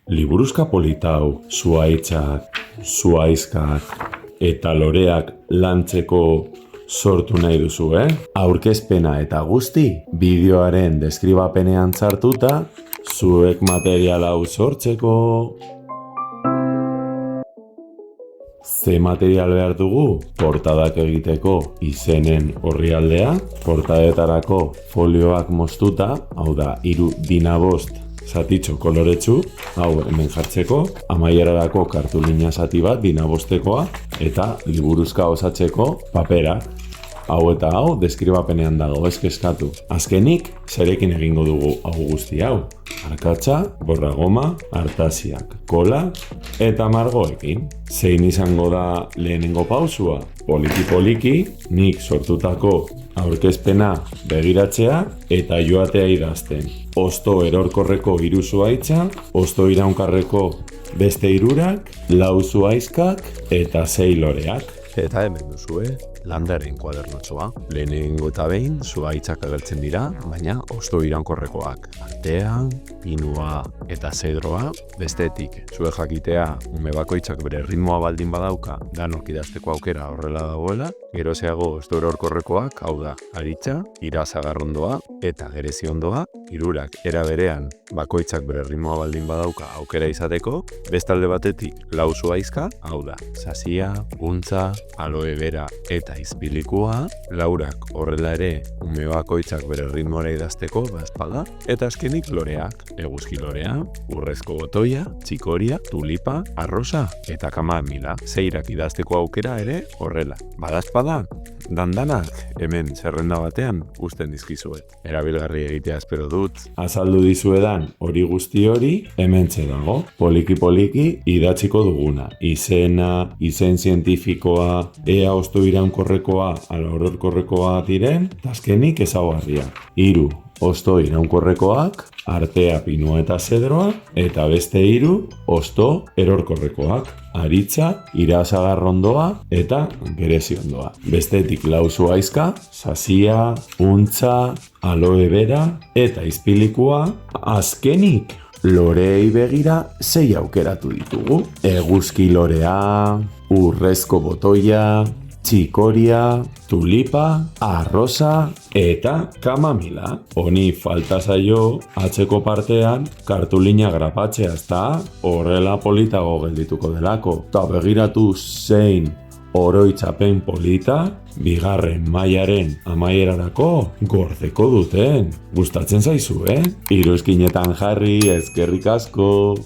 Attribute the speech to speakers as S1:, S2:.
S1: liburuzka politau, zuaitzak, zuaizkak eta loreak lantzeko sortu nahi duzu, Aurkezpena eta guzti, bideoaren deskribapenean sartuta, zuek material hau sortzeko. Ze material behar dugu? Portadak egiteko izenen orrialdea, portadetarako folioak moztuta, hau da, 3x5 zatitxo koloretsu, hau hemen jartzeko, amaierarako kartulina zati bat, 5-5tekoa, eta liburuzka osatzeko paperak. Hau eta hau, deskribapenean dago, ez kezkatu. Azkenik, zerekin egingo dugu hau guzti hau. Arkatza, borragoma, artaziak, kola eta margoekin. Zein izango da lehenengo pausua? Poliki-poliki, nik sortutako aurkezpena begiratzea eta joatea idazten. Hosto erorkorreko 3 zuaitza, hosto iraunkarreko beste 3-ak, 4 zuaizkak eta 6 loreak.
S2: Eta hemen duzue, landaren kuadernotxoa. Lehenengo eta behin, zuaitzak agertzen dira, baina hosto iraunkorrekoak. Artea, pinua eta zedroa, bestetik. Zue jakitea, ume bakoitzak bere ritmoa baldin badauka, danok idazteko aukera horrela dagoela, gerozeago hosto erorkorrekoak, hau da, aritza, irazagarrondoa eta gereziondoa, 3-ak era berean, bakoitzak bere ritmoa baldin badauka aukera izateko, bestalde batetik, 4 zuaizka, hau da, sasia, guntza, aloe vera eta izpilikua, 4-ak horrela ere ume bakoitzak bere ritmora idazteko bazpada, eta azkenik loreak, eguzki lorea, urrezko botoia, txikoria, tulipa, arrosa eta kamamila. 6-ak idazteko aukera ere horrela. Badazpada, dandanak hemen zerrenda batean uzten dizkizuet. Erabilgarri egitea espero dut.
S1: Azaldu dizuedan hori guzti hori hementxe dago. Poliki-poliki idatziko duguna. Izena, izen zientifikoa, ea hosto iraunkorrekoa ala orokorrekoa diren, eta azkenik ezaugarriak. 3 hosto iraunkorrekoak, artea, pinua eta zedroa, eta beste 3 hosto erorkorrekoak, aritza, irazagarrondoa eta gereziondoa. Bestetik 4 zuaizka, sasia, untza, aloe vera eta izpilikua. Azkenik, loreei begira 6 aukeratu ditugu. Eguzki lorea, urrezko botoia, txikoria, tulipa, arrosa eta kamamila. Honi falta zaio atzeko partean kartulina grapatzea, ezta? Horrela politago geldituko delako. Ta begiratu zein oroitzapen polita, 2. mailaren amaierarako gordeko duten. Gustatzen zaizu, Iruzkinetan jarri, eskerrik asko!